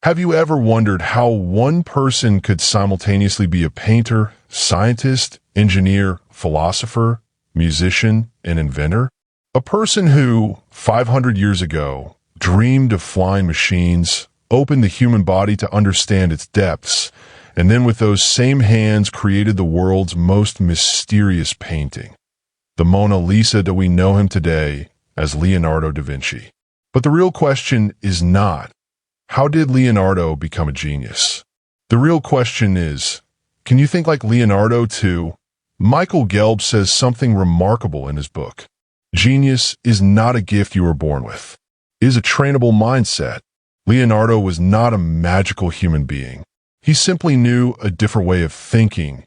Have you ever wondered how one person could simultaneously be a painter, scientist, engineer, philosopher, musician, and inventor? A person who, 500 years ago, dreamed of flying machines, opened the human body to understand its depths, and then with those same hands created the world's most mysterious painting. The Mona Lisa that we know him today as Leonardo da Vinci. But the real question is not, how did Leonardo become a genius? The real question is, can you think like Leonardo too? Michael Gelb says something remarkable in his book. Genius is not a gift you were born with. It is a trainable mindset. Leonardo was not a magical human being. He simply knew a different way of thinking,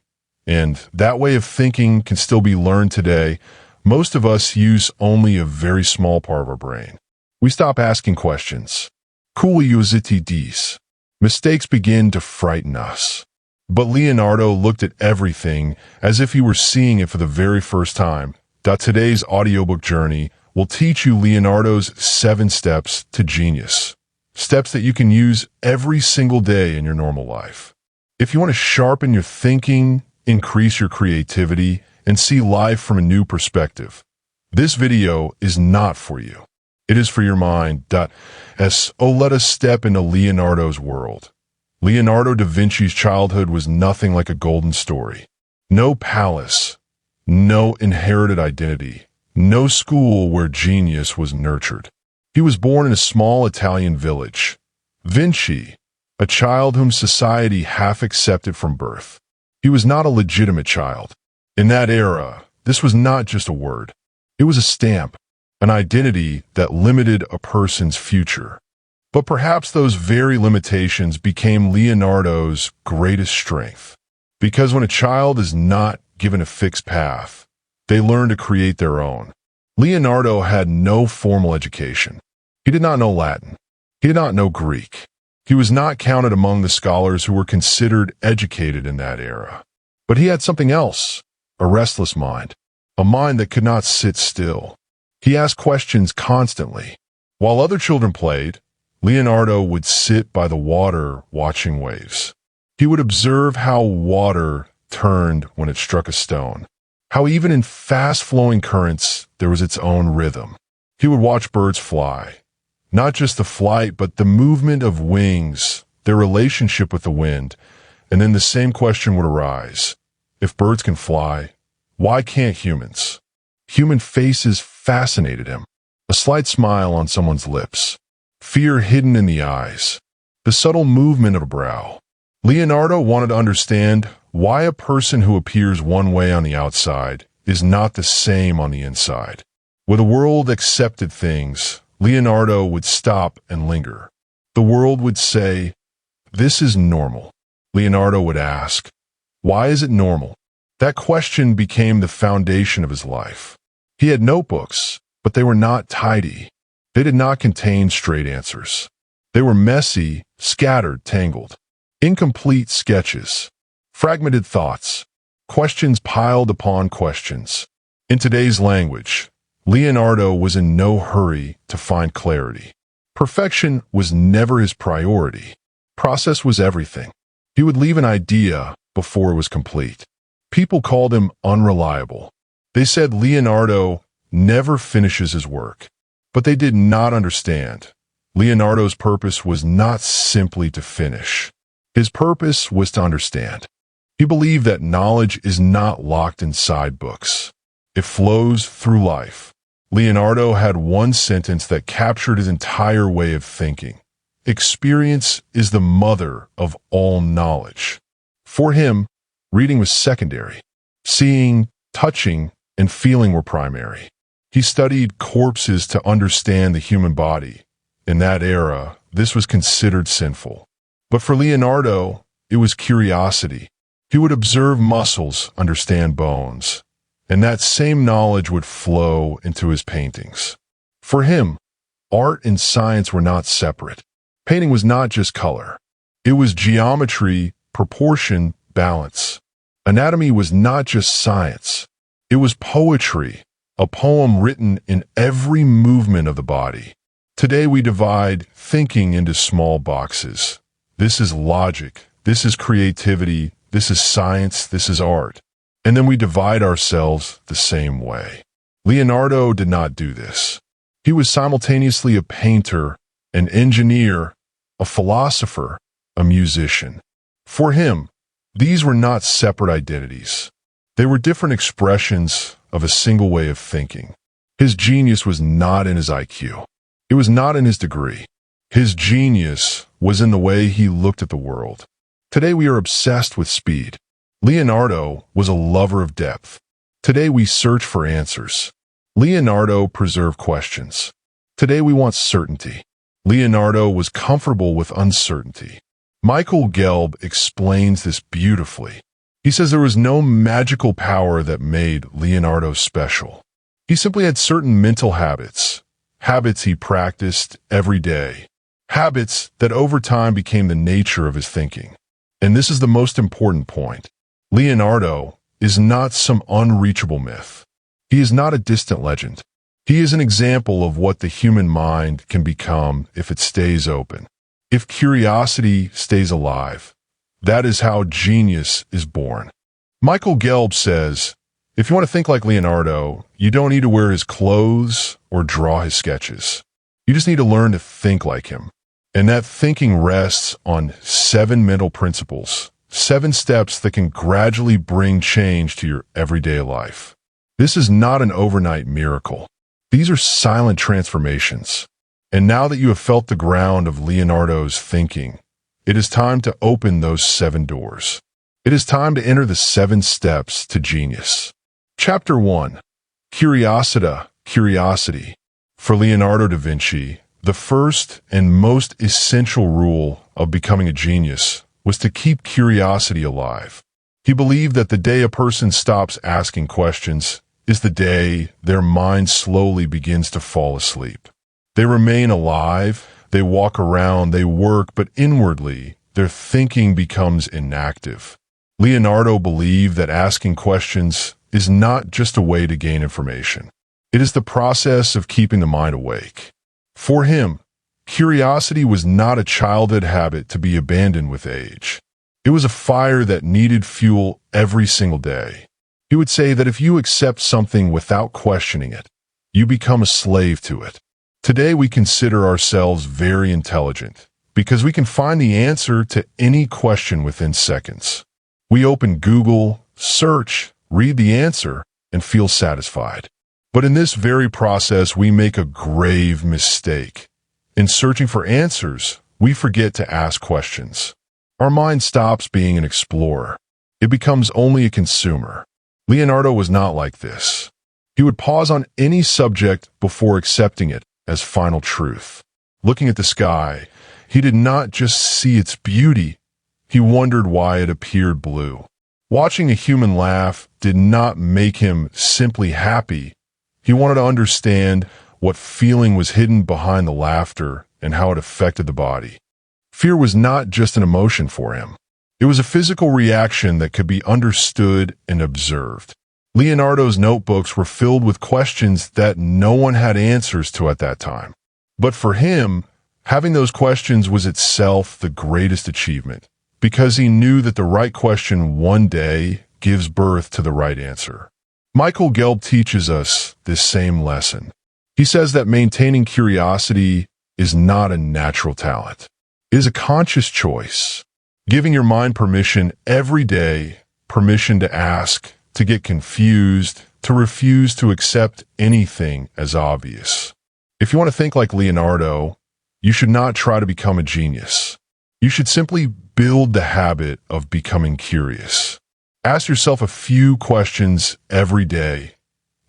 and that way of thinking can still be learned today. Most of us use only a very small part of our brain. We stop asking questions. Curiosità. Mistakes begin to frighten us. But Leonardo looked at everything as if he were seeing it for the very first time. Today's audiobook journey will teach you Leonardo's 7 steps to genius. Steps that you can use every single day in your normal life. If you want to sharpen your thinking, increase your creativity, and see life from a new perspective, this video is not for you. It is for your mind. Let us step into Leonardo's world. Leonardo da Vinci's childhood was nothing like a golden story. No palace, no inherited identity, no school where genius was nurtured. He was born in a small Italian village. Vinci, a child whom society half accepted from birth. He was not a legitimate child. In that era, this was not just a word. It was a stamp, an identity that limited a person's future. But perhaps those very limitations became Leonardo's greatest strength. Because when a child is not given a fixed path, they learn to create their own. Leonardo had no formal education. He did not know Latin. He did not know Greek. He was not counted among the scholars who were considered educated in that era. But he had something else, a restless mind, a mind that could not sit still. He asked questions constantly. While other children played, Leonardo would sit by the water watching waves. He would observe how water turned when it struck a stone, how even in fast-flowing currents there was its own rhythm. He would watch birds fly, not just the flight but the movement of wings, their relationship with the wind, and then the same question would arise. If birds can fly, why can't humans? Human faces fascinated him. A slight smile on someone's lips, fear hidden in the eyes, the subtle movement of a brow. Leonardo wanted to understand why a person who appears one way on the outside is not the same on the inside. Where the world accepted things, Leonardo would stop and linger. The world would say, "This is normal." Leonardo would ask, "Why is it normal?" That question became the foundation of his life. He had notebooks, but they were not tidy. They did not contain straight answers. They were messy, scattered, tangled. Incomplete sketches, fragmented thoughts, questions piled upon questions. In today's language, Leonardo was in no hurry to find clarity. Perfection was never his priority. Process was everything. He would leave an idea before it was complete. People called him unreliable. They said Leonardo never finishes his work. But they did not understand. Leonardo's purpose was not simply to finish. His purpose was to understand. He believed that knowledge is not locked inside books. It flows through life. Leonardo had one sentence that captured his entire way of thinking. Experience is the mother of all knowledge. For him, reading was secondary. Seeing, touching, and feeling were primary. He studied corpses to understand the human body. In that era, this was considered sinful. But for Leonardo, it was curiosity. He would observe muscles, understand bones, and that same knowledge would flow into his paintings. For him, art and science were not separate. Painting was not just color. It was geometry, proportion, balance. Anatomy was not just science. It was poetry, a poem written in every movement of the body. Today we divide thinking into small boxes. This is logic. This is creativity. This is science. This is art. And then we divide ourselves the same way. Leonardo did not do this. He was simultaneously a painter, an engineer, a philosopher, a musician. For him, these were not separate identities. They were different expressions of a single way of thinking. His genius was not in his IQ. It was not in his degree. His genius was in the way he looked at the world. Today we are obsessed with speed. Leonardo was a lover of depth. Today we search for answers. Leonardo preserved questions. Today we want certainty. Leonardo was comfortable with uncertainty. Michael Gelb explains this beautifully. He says there was no magical power that made Leonardo special. He simply had certain mental habits he practiced every day, habits that over time became the nature of his thinking. And this is the most important point. Leonardo is not some unreachable myth. He is not a distant legend. He is an example of what the human mind can become if it stays open. If curiosity stays alive, that is how genius is born. Michael Gelb says, if you want to think like Leonardo, you don't need to wear his clothes or draw his sketches. You just need to learn to think like him. And that thinking rests on 7 mental principles, 7 steps that can gradually bring change to your everyday life. This is not an overnight miracle. These are silent transformations. And now that you have felt the ground of Leonardo's thinking, it is time to open those 7 doors. It is time to enter the 7 steps to genius. Chapter 1. Curiosità, Curiosity. For Leonardo da Vinci, the first and most essential rule of becoming a genius was to keep curiosity alive. He believed that the day a person stops asking questions is the day their mind slowly begins to fall asleep. They remain alive, they walk around, they work, but inwardly, their thinking becomes inactive. Leonardo believed that asking questions is not just a way to gain information. It is the process of keeping the mind awake. For him, curiosity was not a childhood habit to be abandoned with age. It was a fire that needed fuel every single day. He would say that if you accept something without questioning it, you become a slave to it. Today we consider ourselves very intelligent because we can find the answer to any question within seconds. We open Google, search, read the answer, and feel satisfied. But in this very process, we make a grave mistake. In searching for answers, we forget to ask questions. Our mind stops being an explorer. It becomes only a consumer. Leonardo was not like this. He would pause on any subject before accepting it as final truth. Looking at the sky, he did not just see its beauty, he wondered why it appeared blue. Watching a human laugh did not make him simply happy. He wanted to understand what feeling was hidden behind the laughter and how it affected the body. Fear was not just an emotion for him. It was a physical reaction that could be understood and observed. Leonardo's notebooks were filled with questions that no one had answers to at that time. But for him, having those questions was itself the greatest achievement, because he knew that the right question one day gives birth to the right answer. Michael Gelb teaches us this same lesson. He says that maintaining curiosity is not a natural talent. It is a conscious choice, giving your mind permission every day, permission to ask, to get confused, to refuse to accept anything as obvious. If you want to think like Leonardo, you should not try to become a genius. You should simply build the habit of becoming curious. Ask yourself a few questions every day,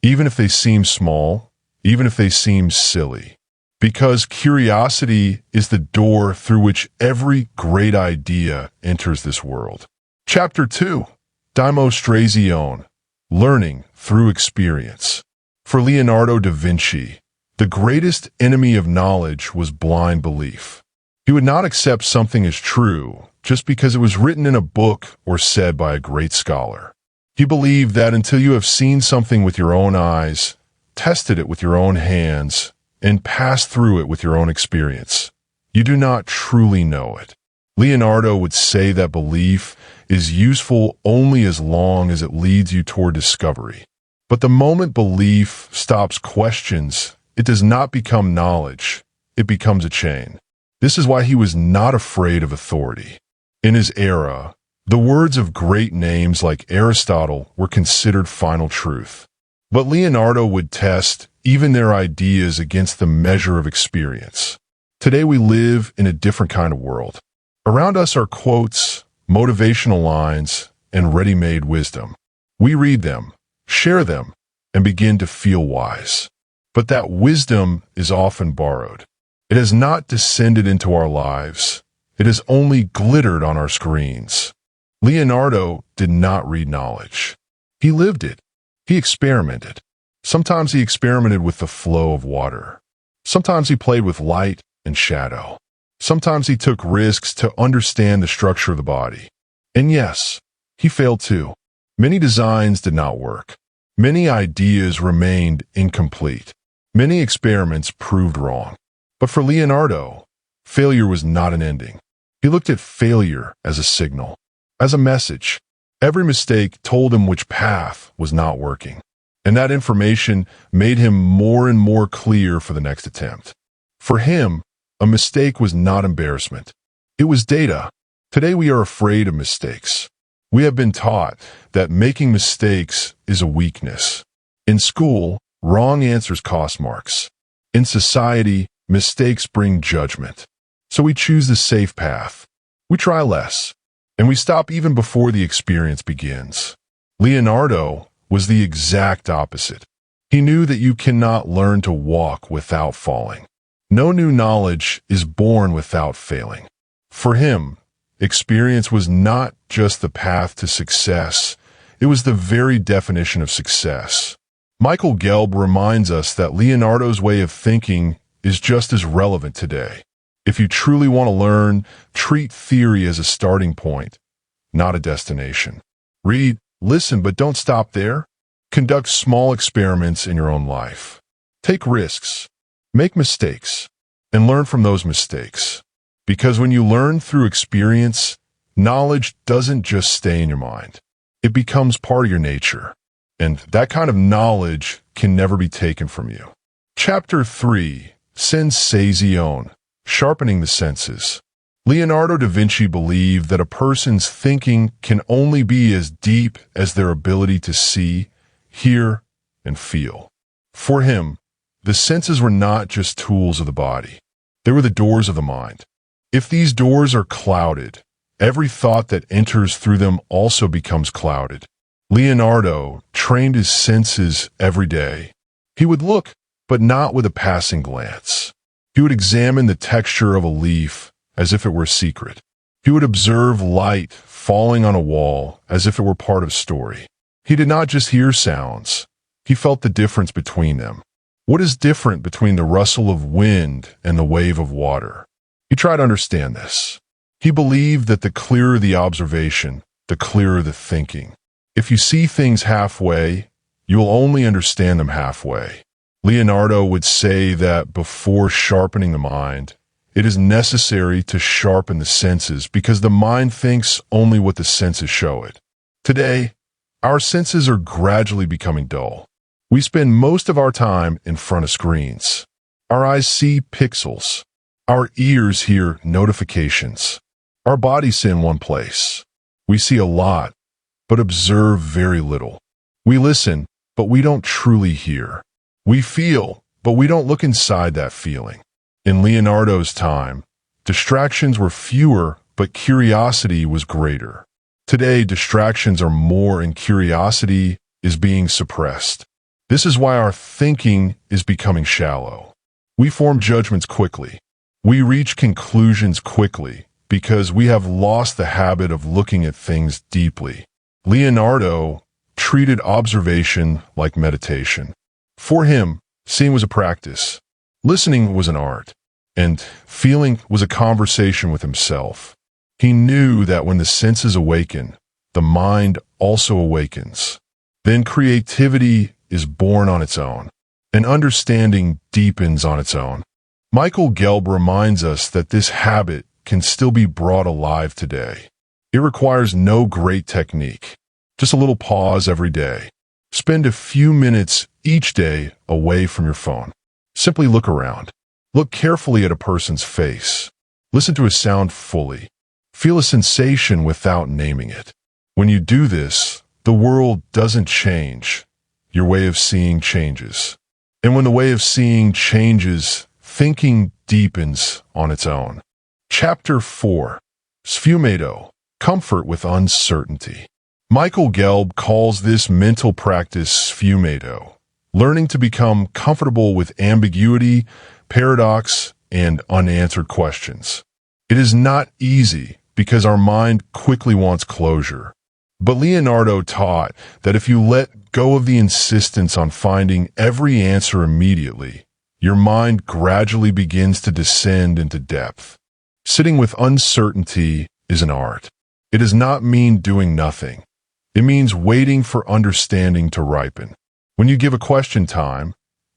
even if they seem small, even if they seem silly, because curiosity is the door through which every great idea enters this world. Chapter 2. Dimostrazione, Learning Through Experience. For Leonardo da Vinci, the greatest enemy of knowledge was blind belief. He would not accept something as true just because it was written in a book or said by a great scholar. He believed that until you have seen something with your own eyes, tested it with your own hands, and passed through it with your own experience, you do not truly know it. Leonardo would say that belief is useful only as long as it leads you toward discovery. But the moment belief stops questions, it does not become knowledge, it becomes a chain. This is why he was not afraid of authority. In his era, the words of great names like Aristotle were considered final truth. But Leonardo would test even their ideas against the measure of experience. Today we live in a different kind of world. Around us are quotes, motivational lines, and ready-made wisdom. We read them, share them, and begin to feel wise. But that wisdom is often borrowed. It has not descended into our lives. It has only glittered on our screens. Leonardo did not read knowledge. He lived it. He experimented. Sometimes he experimented with the flow of water. Sometimes he played with light and shadow. Sometimes he took risks to understand the structure of the body. And yes, he failed too. Many designs did not work. Many ideas remained incomplete. Many experiments proved wrong. But for Leonardo, failure was not an ending. He looked at failure as a signal, as a message. Every mistake told him which path was not working. And that information made him more and more clear for the next attempt. For him, a mistake was not embarrassment. It was data. Today we are afraid of mistakes. We have been taught that making mistakes is a weakness. In school, wrong answers cost marks. In society, mistakes bring judgment. So we choose the safe path. We try less. And we stop even before the experience begins. Leonardo was the exact opposite. He knew that you cannot learn to walk without falling. No new knowledge is born without failing. For him, experience was not just the path to success, it was the very definition of success. Michael Gelb reminds us that Leonardo's way of thinking is just as relevant today. If you truly want to learn, treat theory as a starting point, not a destination. Read, listen, but don't stop there. Conduct small experiments in your own life. Take risks, make mistakes, and learn from those mistakes. Because when you learn through experience, knowledge doesn't just stay in your mind. It becomes part of your nature. And that kind of knowledge can never be taken from you. Chapter 3, Sensazione. Sharpening the senses. Leonardo da Vinci believed that a person's thinking can only be as deep as their ability to see, hear, and feel. For him, the senses were not just tools of the body. They were the doors of the mind. If these doors are clouded, every thought that enters through them also becomes clouded. Leonardo trained his senses every day. He would look, but not with a passing glance. He would examine the texture of a leaf as if it were a secret. He would observe light falling on a wall as if it were part of a story. He did not just hear sounds. He felt the difference between them. What is different between the rustle of wind and the wave of water? He tried to understand this. He believed that the clearer the observation, the clearer the thinking. If you see things halfway, you will only understand them halfway. Leonardo would say that before sharpening the mind, it is necessary to sharpen the senses because the mind thinks only what the senses show it. Today, our senses are gradually becoming dull. We spend most of our time in front of screens. Our eyes see pixels. Our ears hear notifications. Our bodies sit in one place. We see a lot, but observe very little. We listen, but we don't truly hear. We feel, but we don't look inside that feeling. In Leonardo's time, distractions were fewer, but curiosity was greater. Today, distractions are more and curiosity is being suppressed. This is why our thinking is becoming shallow. We form judgments quickly. We reach conclusions quickly because we have lost the habit of looking at things deeply. Leonardo treated observation like meditation. For him, seeing was a practice, listening was an art, and feeling was a conversation with himself. He knew that when the senses awaken, the mind also awakens. Then creativity is born on its own, and understanding deepens on its own. Michael Gelb reminds us that this habit can still be brought alive today. It requires no great technique, just a little pause every day. Spend a few minutes each day away from your phone. Simply look around. Look carefully at a person's face. Listen to a sound fully. Feel a sensation without naming it. When you do this, the world doesn't change. Your way of seeing changes. And when the way of seeing changes, thinking deepens on its own. Chapter 4. Sfumato. Comfort with uncertainty. Michael Gelb calls this mental practice sfumato, learning to become comfortable with ambiguity, paradox, and unanswered questions. It is not easy because our mind quickly wants closure. But Leonardo taught that if you let go of the insistence on finding every answer immediately, your mind gradually begins to descend into depth. Sitting with uncertainty is an art. It does not mean doing nothing. It means waiting for understanding to ripen. When you give a question time,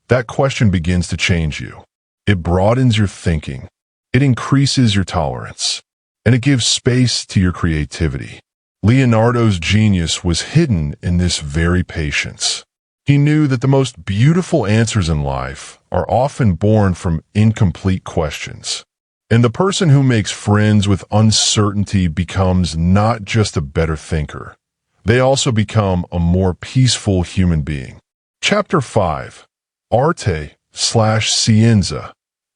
that question begins to change you. It broadens your thinking. It increases your tolerance. And it gives space to your creativity. Leonardo's genius was hidden in this very patience. He knew that the most beautiful answers in life are often born from incomplete questions. And the person who makes friends with uncertainty becomes not just a better thinker. They also become a more peaceful human being. Chapter 5. Arte/Scienza.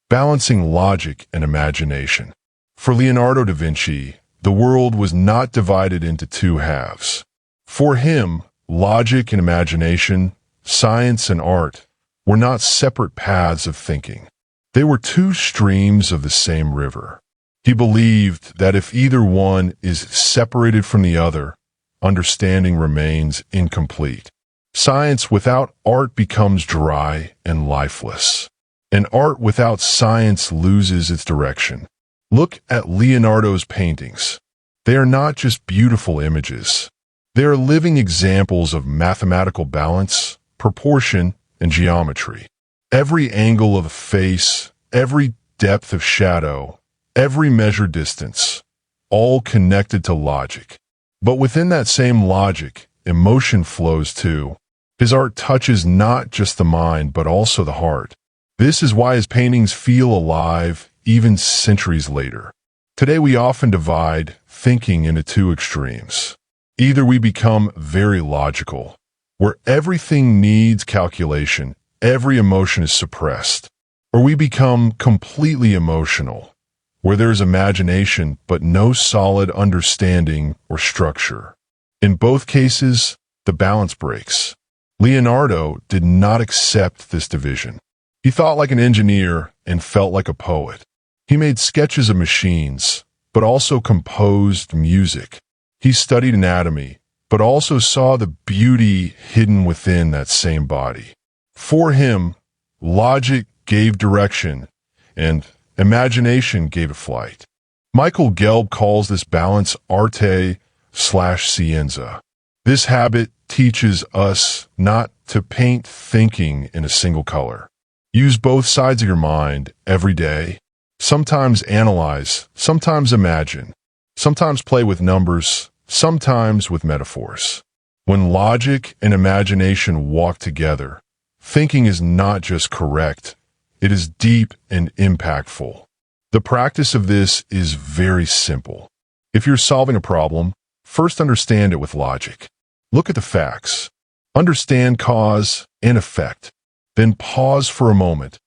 Balancing logic and imagination. For Leonardo da Vinci, the world was not divided into two halves. For him, logic and imagination, science and art, were not separate paths of thinking. They were two streams of the same river. He believed that if either one is separated from the other, understanding remains incomplete. Science without art becomes dry and lifeless, and art without science loses its direction. Look at Leonardo's paintings. They are not just beautiful images. They are living examples of mathematical balance, proportion, and geometry. Every angle of the face, every depth of shadow, every measured distance, all connected to logic. But within that same logic, emotion flows too. His art touches not just the mind, but also the heart. This is why his paintings feel alive even centuries later. Today we often divide thinking into two extremes. Either we become very logical, where everything needs calculation, every emotion is suppressed, or we become completely emotional, where there is imagination but no solid understanding or structure. In both cases, the balance breaks. Leonardo did not accept this division. He thought like an engineer and felt like a poet. He made sketches of machines, but also composed music. He studied anatomy, but also saw the beauty hidden within that same body. For him, logic gave direction, and imagination gave it flight. Michael Gelb calls this balance arte/scienza. This habit teaches us not to paint thinking in a single color. Use both sides of your mind every day. Sometimes analyze, sometimes imagine, sometimes play with numbers, sometimes with metaphors. When logic and imagination walk together, thinking is not just correct, it is deep and impactful. The practice of this is very simple. If you're solving a problem, first understand it with logic. Look at the facts. Understand cause and effect. Then pause for a moment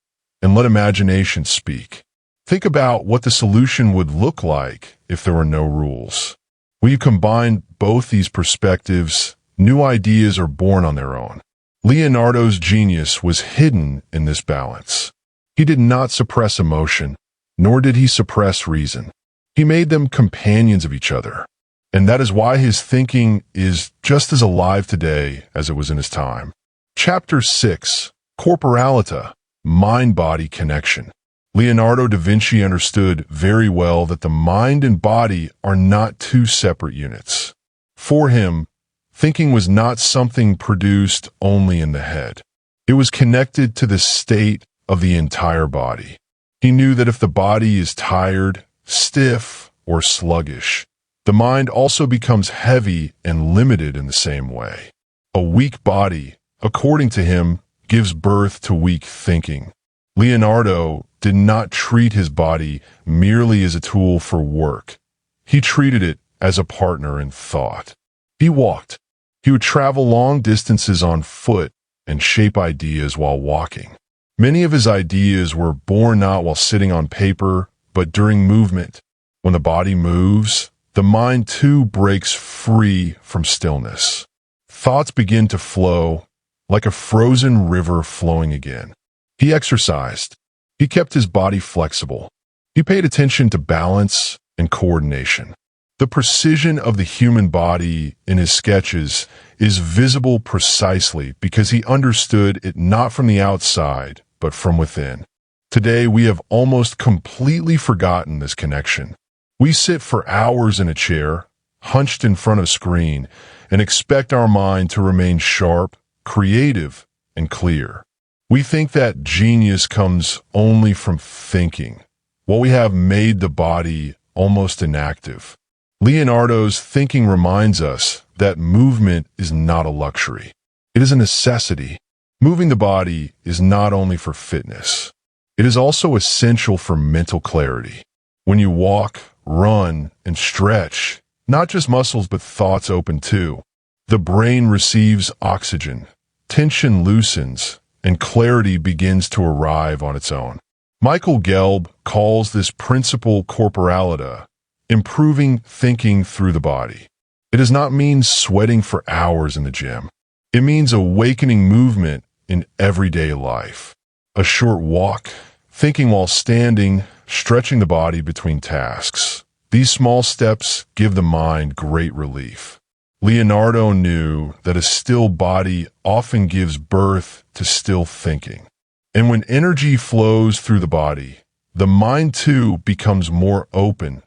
and let imagination speak. Think about what the solution would look like if there were no rules. When you combine both these perspectives, new ideas are born on their own. Leonardo's genius was hidden in this balance. He did not suppress emotion, nor did he suppress reason. He made them companions of each other. And that is why his thinking is just as alive today as it was in his time. Chapter 6. Corporalità, mind-body connection. Leonardo da Vinci understood very well that the mind and body are not two separate units. For him, thinking was not something produced only in the head. It was connected to the state of the entire body. He knew that if the body is tired, stiff, or sluggish. The mind also becomes heavy and limited in the same way. A weak body, according to him, gives birth to weak thinking. Leonardo did not treat his body merely as a tool for work. He treated it as a partner in thought. He walked. He would travel long distances on foot and shape ideas while walking. Many of his ideas were born not while sitting on paper, but during movement. When the body moves, the mind too breaks free from stillness. Thoughts begin to flow like a frozen river flowing again. He exercised. He kept his body flexible. He paid attention to balance and coordination. The precision of the human body in his sketches is visible precisely because he understood it not from the outside, but from within. Today, we have almost completely forgotten this connection. We sit for hours in a chair, hunched in front of a screen, and expect our mind to remain sharp, creative, and clear. We think that genius comes only from thinking, while we have made the body almost inactive. Leonardo's thinking reminds us that movement is not a luxury. It is a necessity. Moving the body is not only for fitness. It is also essential for mental clarity. When you walk, run, and stretch, not just muscles but thoughts open too. The brain receives oxygen, tension loosens, and clarity begins to arrive on its own. Michael Gelb calls this principle corporalità, improving thinking through the body. It does not mean sweating for hours in the gym. It means awakening movement in everyday life. A short walk, thinking while standing, stretching the body between tasks. These small steps give the mind great relief. Leonardo knew that a still body often gives birth to still thinking. And when energy flows through the body, the mind too becomes more open,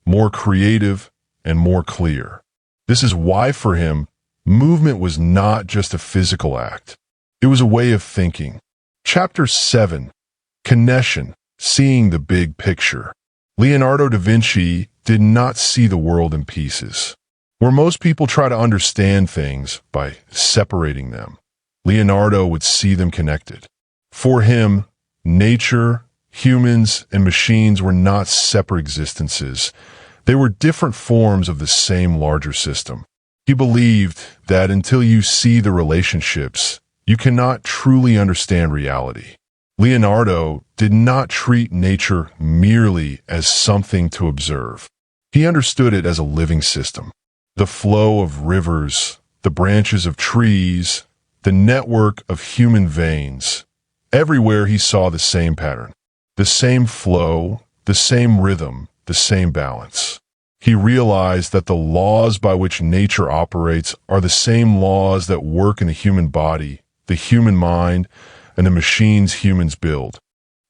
more creative, and more clear. This is why for him, movement was not just a physical act. It was a way of thinking. Chapter 7. Connection, seeing the big picture. Leonardo da Vinci did not see the world in pieces. Where most people try to understand things by separating them, Leonardo would see them connected. For him, nature, humans, and machines were not separate existences. They were different forms of the same larger system. He believed that until you see the relationships, you cannot truly understand reality. Leonardo did not treat nature merely as something to observe. He understood it as a living system. The flow of rivers, the branches of trees, the network of human veins. Everywhere he saw the same pattern, the same flow, the same rhythm, the same balance. He realized that the laws by which nature operates are the same laws that work in the human body, the human mind, and the machines humans build.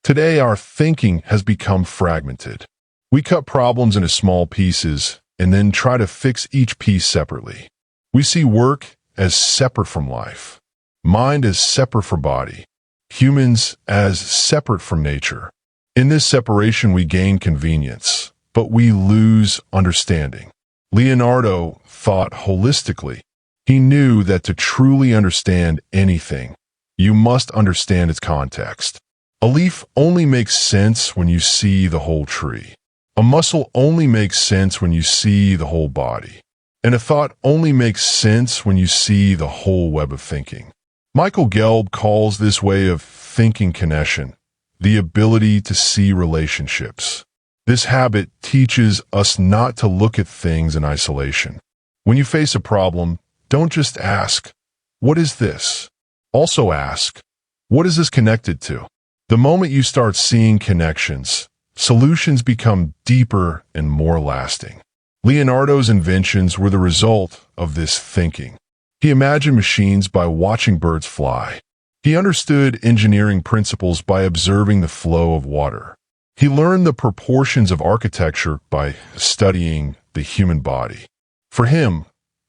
Today, our thinking has become fragmented. We cut problems into small pieces and then try to fix each piece separately. We see work as separate from life, mind as separate from body, humans as separate from nature. In this separation, we gain convenience, but we lose understanding. Leonardo thought holistically. He knew that to truly understand anything, you must understand its context. A leaf only makes sense when you see the whole tree. A muscle only makes sense when you see the whole body. And a thought only makes sense when you see the whole web of thinking. Michael Gelb calls this way of thinking connection, the ability to see relationships. This habit teaches us not to look at things in isolation. When you face a problem, don't just ask, "What is this?" Also ask, "What is this connected to?" The moment you start seeing connections, solutions become deeper and more lasting. Leonardo's inventions were the result of this thinking. He imagined machines by watching birds fly. He understood engineering principles by observing the flow of water. He learned the proportions of architecture by studying the human body. For him,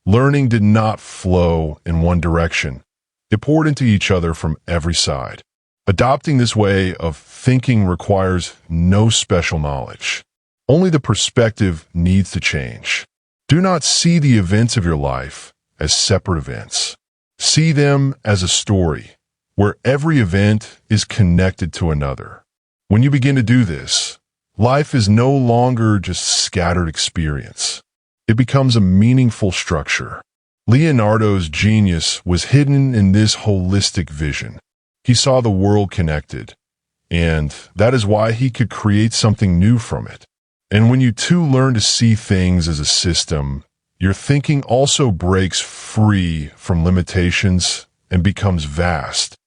learning did not flow in one direction. It poured into each other from every side. Adopting this way of thinking requires no special knowledge. Only the perspective needs to change. Do not see the events of your life as separate events. See them as a story, where every event is connected to another. When you begin to do this, life is no longer just scattered experience. It becomes a meaningful structure. Leonardo's genius was hidden in this holistic vision. He saw the world connected, and that is why he could create something new from it. And when you too learn to see things as a system, your thinking also breaks free from limitations and becomes vast,